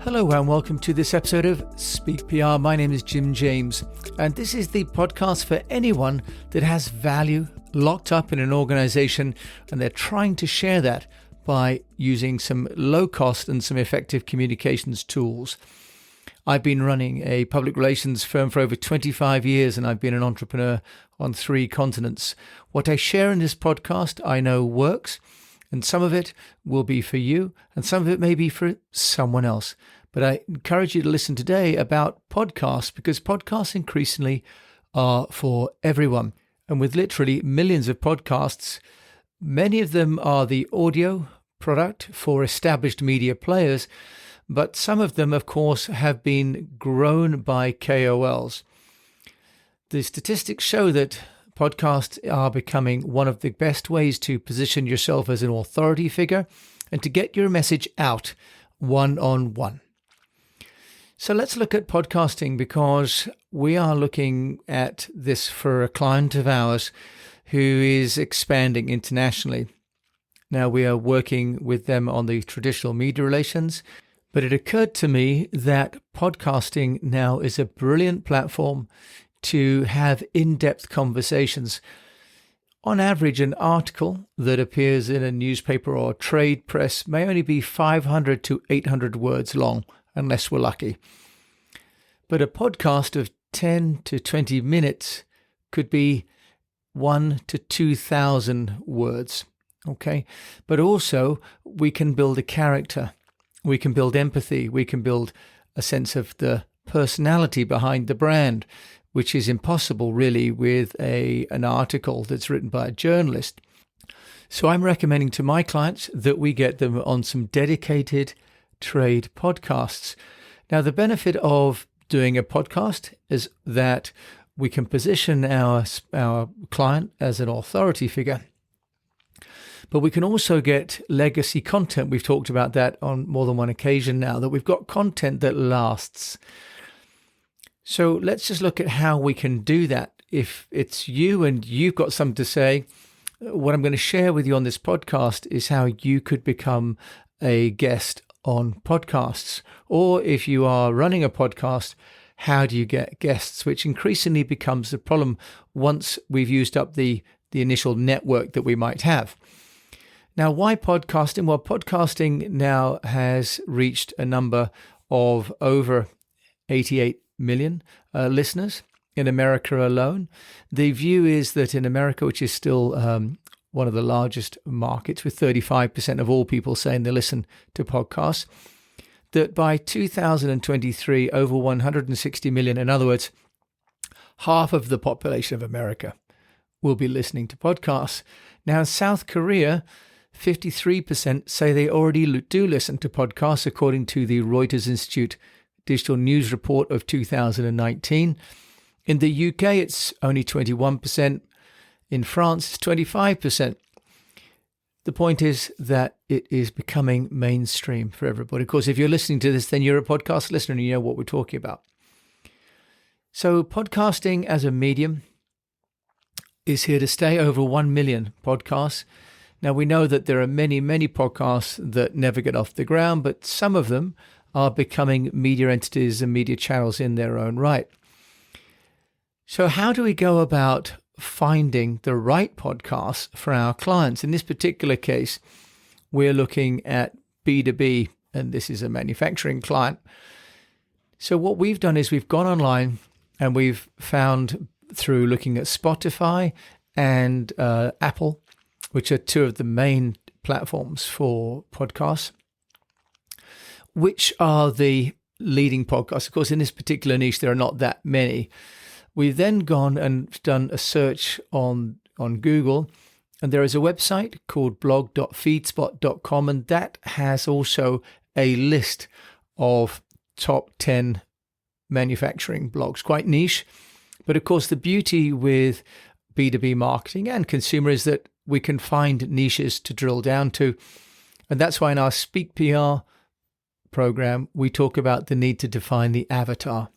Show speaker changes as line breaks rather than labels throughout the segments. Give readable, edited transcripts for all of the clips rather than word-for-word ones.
Hello and welcome to this episode of Speak PR. My name is Jim James, and this is the podcast for anyone that has value locked up in an organization and they're trying to share that by using some low cost and some effective communications tools. I've been running a public relations firm for over 25 years and I've been an entrepreneur on 3 continents. What I share in this podcast I know works, and some of it will be for you and some of it may be for someone else. But I encourage you to listen today about podcasts, because podcasts increasingly are for everyone. And with literally millions of podcasts, many of them are the audio product for established media players, but some of them, of course, have been grown by KOLs. The statistics show that podcasts are becoming one of the best ways to position yourself as an authority figure and to get your message out one-on-one. So let's look at podcasting, because we are looking at this for a client of ours who is expanding internationally. Now, we are working with them on the traditional media relations, but it occurred to me that podcasting now is a brilliant platform to have in-depth conversations. On average, an article that appears in a newspaper or trade press may only be 500 to 800 words long, unless we're lucky. But a podcast of 10 to 20 minutes could be 1 to 2,000 words, okay? But also, we can build a character, we can build empathy, we can build a sense of the personality behind the brand, which is impossible really with an article that's written by a journalist. So I'm recommending to my clients that we get them on some dedicated trade podcasts. Now, the benefit of doing a podcast is that we can position our client as an authority figure, but we can also get legacy content. We've talked about that on more than one occasion now, that we've got content that lasts. So let's just look at how we can do that. If it's you and you've got something to say, what I'm going to share with you on this podcast is how you could become a guest on podcasts. Or if you are running a podcast, how do you get guests, which increasingly becomes the problem once we've used up the initial network that we might have. Now, why podcasting? Well, podcasting now has reached a number of over 88 million listeners in America alone. The view is that in America, which is still one of the largest markets, with 35% of all people saying they listen to podcasts, that by 2023, over 160 million, in other words, half of the population of America will be listening to podcasts. Now, in South Korea, 53% say they already do listen to podcasts, according to the Reuters Institute Digital News Report of 2019. In the UK, it's only 21%. In France, it's 25%. The point is that it is becoming mainstream for everybody. Of course, if you're listening to this, then you're a podcast listener and you know what we're talking about. So podcasting as a medium is here to stay. Over 1 million podcasts. Now, we know that there are many, many podcasts that never get off the ground, but some of them are becoming media entities and media channels in their own right. So how do we go about finding the right podcasts for our clients? In this particular case, we're looking at B2B, and this is a manufacturing client. So what we've done is we've gone online and we've found, through looking at Spotify and Apple, which are 2 of the main platforms for podcasts, which are the leading podcasts. Of course, in this particular niche, there are not that many. We've then gone and done a search on Google, and there is a website called blog.feedspot.com, and that has also a list of top 10 manufacturing blogs. Quite niche, but of course the beauty with B2B marketing and consumer is that we can find niches to drill down to, and that's why in our Speak PR program we talk about the need to define the avatar,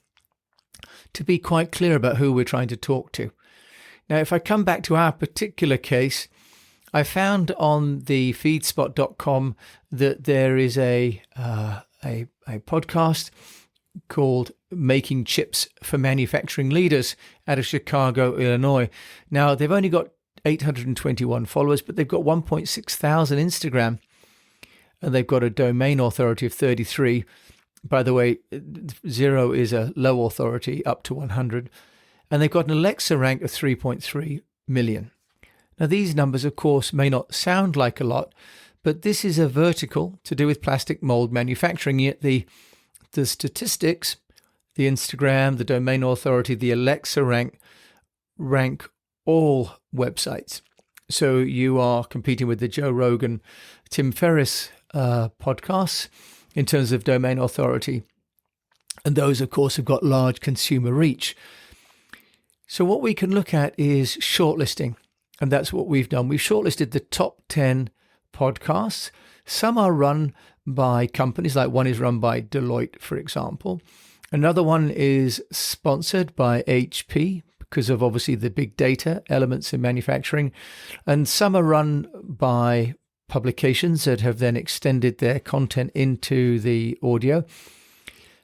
to be quite clear about who we're trying to talk to. Now, if I come back to our particular case, I found on the feedspot.com that there is a a podcast called Making Chips for Manufacturing Leaders out of Chicago, Illinois. Now, they've only got 821 followers, but they've got 1.6 thousand Instagram, and they've got a domain authority of 33. By the way, 0 is a low authority, up to 100. And they've got an Alexa rank of 3.3 million. Now, these numbers, of course, may not sound like a lot, but this is a vertical to do with plastic mold manufacturing. Yet the statistics, the Instagram, the domain authority, the Alexa rank all websites. So you are competing with the Joe Rogan, Tim Ferriss podcasts in terms of domain authority. And those, of course, have got large consumer reach. So what we can look at is shortlisting. And that's what we've done. We've shortlisted the top 10 podcasts. Some are run by companies, like one is run by Deloitte, for example. Another one is sponsored by HP because of obviously the big data elements in manufacturing. And some are run by publications that have then extended their content into the audio.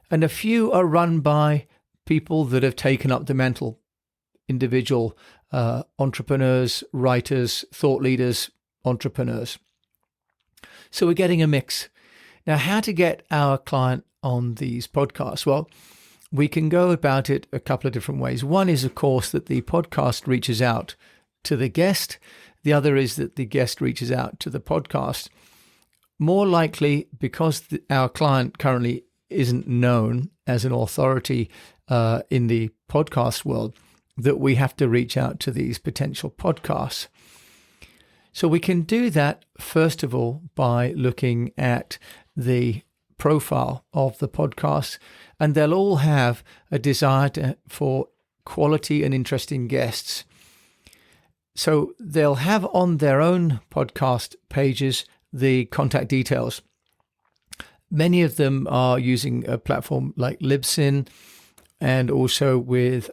And a few are run by people that have taken up the mantle, individual entrepreneurs, writers, thought leaders, entrepreneurs. So we're getting a mix. Now, how to get our client on these podcasts? Well, we can go about it a couple of different ways. One is, of course, that the podcast reaches out to the guest. The other is that the guest reaches out to the podcast. More likely, because our client currently isn't known as an authority in the podcast world, that we have to reach out to these potential podcasts. So we can do that, first of all, by looking at the profile of the podcast, and they'll all have a desire for quality and interesting guests. So they'll have on their own podcast pages the contact details. Many of them are using a platform like Libsyn, and also with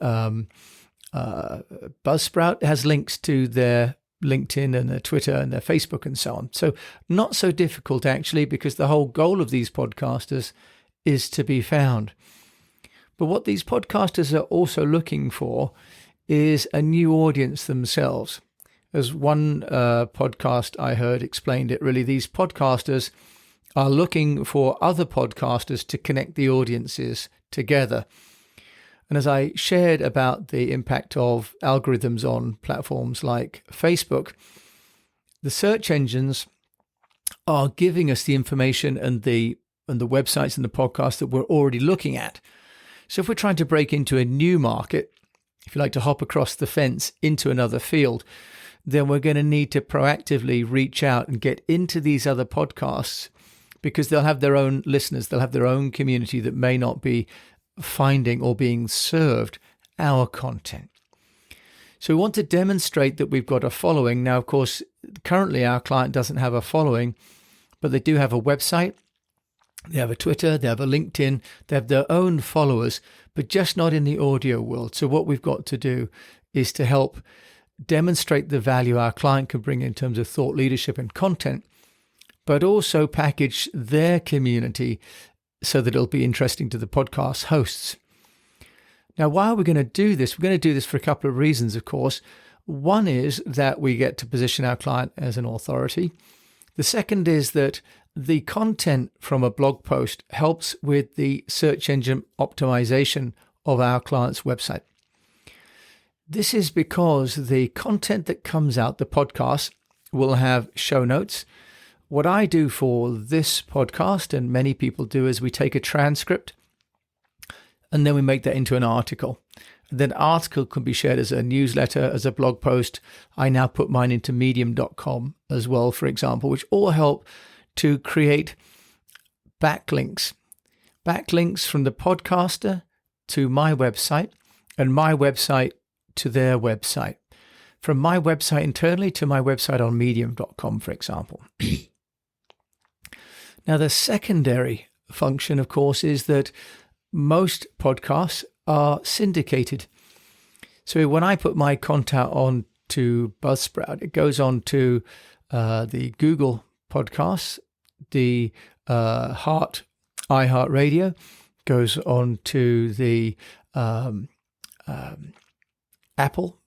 Buzzsprout has links to their LinkedIn and their Twitter and their Facebook and so on. So not so difficult, actually, because the whole goal of these podcasters is to be found. But what these podcasters are also looking for is a new audience themselves. As one podcast I heard explained it, really, these podcasters are looking for other podcasters to connect the audiences together. And as I shared about the impact of algorithms on platforms like Facebook, the search engines are giving us the information and the websites and the podcasts that we're already looking at. So if we're trying to break into a new market, if you like to hop across the fence into another field, then we're going to need to proactively reach out and get into these other podcasts, because they'll have their own listeners, they'll have their own community that may not be finding or being served our content. So we want to demonstrate that we've got a following. Now, of course, currently our client doesn't have a following, but they do have a website, they have a Twitter, they have a LinkedIn, they have their own followers, but just not in the audio world. So what we've got to do is to help demonstrate the value our client can bring in terms of thought leadership and content, but also package their community so that it'll be interesting to the podcast hosts. Now, why are we going to do this? We're going to do this for a couple of reasons, of course. One is that we get to position our client as an authority. The second is that the content from a blog post helps with the search engine optimization of our client's website. This is because the content that comes out, the podcast, will have show notes. What I do for this podcast, and many people do, is we take a transcript and then we make that into an article. And that article can be shared as a newsletter, as a blog post. I now put mine into medium.com as well, for example, which all help to create backlinks. Backlinks from the podcaster to my website, and my website to their website. From my website internally to my website on medium.com, for example. Now, the secondary function, of course, is that most podcasts are syndicated. So when I put my content on to Buzzsprout, it goes on to the Google podcasts, the Heart iHeartRadio, goes on to the Apple,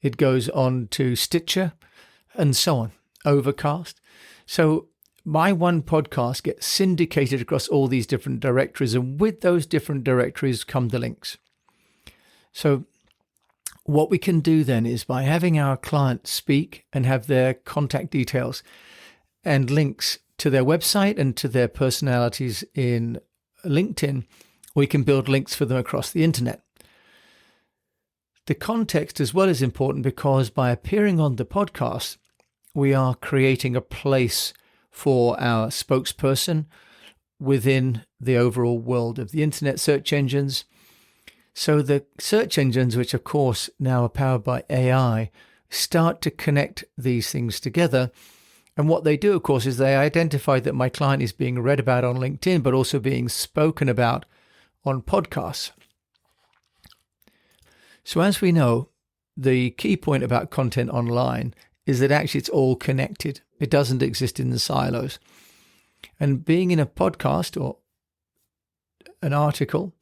it goes on to Stitcher, and so on, Overcast. So my one podcast gets syndicated across all these different directories, and with those different directories come the links. So what we can do then is, by having our client speak and have their contact details and links to their website and to their personalities in LinkedIn, we can build links for them across the internet. The context as well is important, because by appearing on the podcast, we are creating a place for our spokesperson within the overall world of the internet search engines. So the search engines, which of course now are powered by AI, start to connect these things together. And what they do, of course, is they identify that my client is being read about on LinkedIn, but also being spoken about on podcasts. So as we know, the key point about content online is that actually it's all connected. It doesn't exist in the silos. And being in a podcast or an article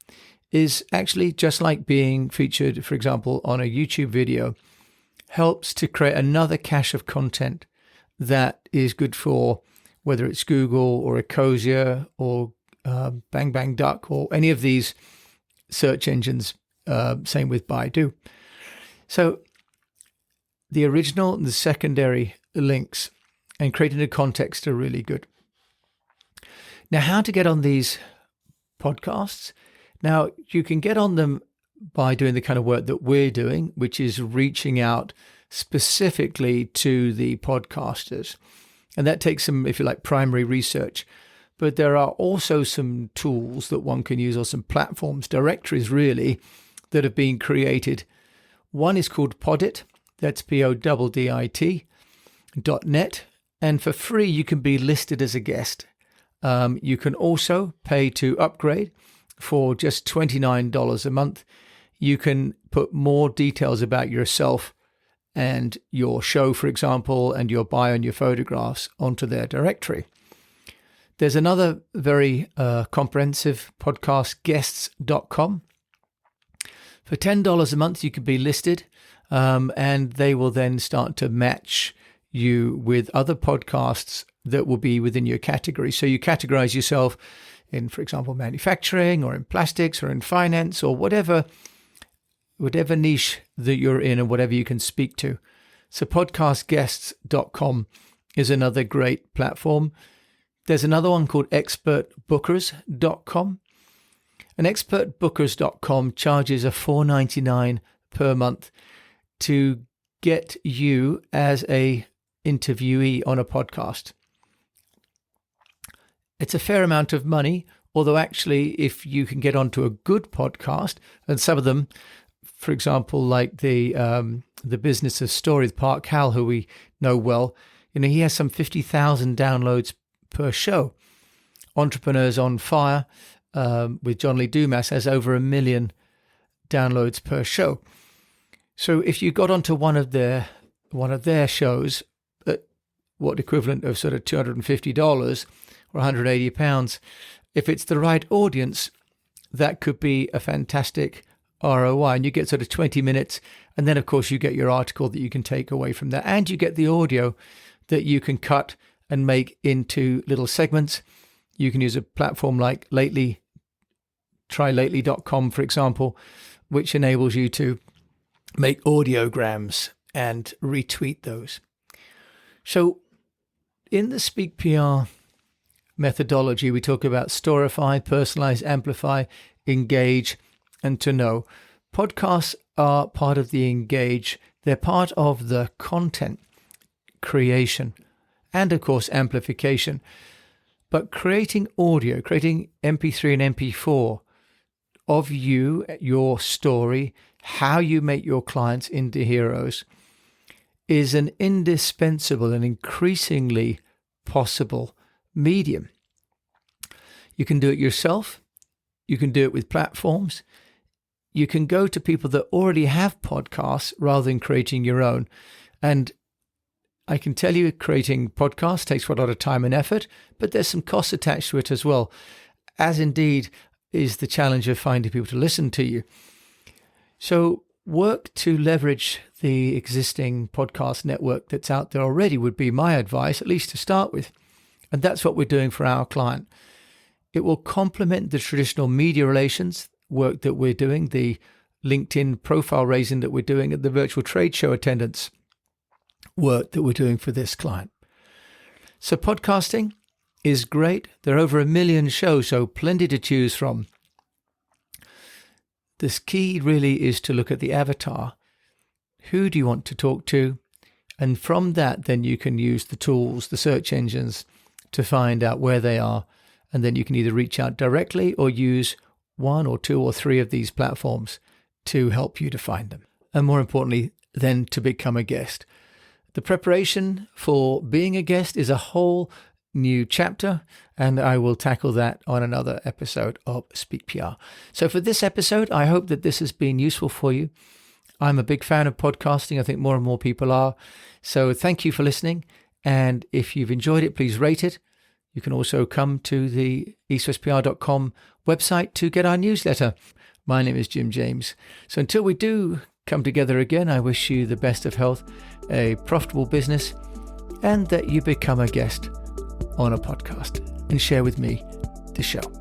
is actually just like being featured, for example, on a YouTube video, helps to create another cache of content that is good for whether it's Google or Ecosia or Bang Bang Duck or any of these search engines. Same with Baidu. So the original and the secondary links and creating a context are really good. Now, how to get on these podcasts? Now, you can get on them by doing the kind of work that we're doing, which is reaching out specifically to the podcasters. And that takes some, if you like, primary research. But there are also some tools that one can use, or some platforms, directories really, that have been created. One is called Podit, that's PODDIT.net. And for free, you can be listed as a guest. You can also pay to upgrade for just $29 a month. You can put more details about yourself and your show, for example, and your bio and your photographs onto their directory. There's another very comprehensive podcast, guests.com. For $10 a month, you can be listed, and they will then start to match you with other podcasts that will be within your category. So you categorize yourself in, for example, manufacturing or in plastics or in finance or whatever niche that you're in and whatever you can speak to. So podcastguests.com is another great platform. There's another one called expertbookers.com. And expertbookers.com charges a $4.99 per month to get you as a interviewee on a podcast. It's a fair amount of money, although actually if you can get onto a good podcast, and some of them, for example, like the Business of Story, Park Hal, who we know well, he has some 50,000 downloads per show. Entrepreneurs on Fire with John Lee Dumas has over 1 million downloads per show. So if you got onto one of their shows at what equivalent of sort of $250 or £180, if it's the right audience, that could be a fantastic ROI. And you get sort of 20 minutes, and then of course you get your article that you can take away from that, and you get the audio that you can cut and make into little segments. You can use a platform like Lately, trylately.com, for example, which enables you to make audiograms and retweet those. So in the Speak PR methodology, we talk about storify, personalize, amplify, engage, and to know. Podcasts are part of the engage. They're part of the content creation and, of course, amplification. But creating audio, creating MP3 and MP4 of you, your story, how you make your clients into heroes, is an indispensable and increasingly possible medium. You can do it yourself. You can do it with platforms. You can go to people that already have podcasts rather than creating your own. And I can tell you, creating podcasts takes a lot of time and effort, but there's some costs attached to it as well. as indeed is the challenge of finding people to listen to you. So work to leverage the existing podcast network that's out there already would be my advice, at least to start with. And that's what we're doing for our client. It will complement the traditional media relations work that we're doing, the LinkedIn profile raising that we're doing, and the virtual trade show attendance work that we're doing for this client. So podcasting is great. There are over 1 million shows, so plenty to choose from. This key really is to look at the avatar. Who do you want to talk to? And from that, then you can use the tools, the search engines, to find out where they are. And then you can either reach out directly or use 1 or 2 or 3 of these platforms to help you to find them. And more importantly, then to become a guest. The preparation for being a guest is a whole new chapter, and I will tackle that on another episode of Speak PR. So for this episode, I hope that this has been useful for you. I'm a big fan of podcasting. I think more and more people are. So thank you for listening. And if you've enjoyed it, please rate it. You can also come to the eastwestpr.com website to get our newsletter. My name is Jim James. So until we do come together again, I wish you the best of health, a profitable business, and that you become a guest on a podcast and share with me the show.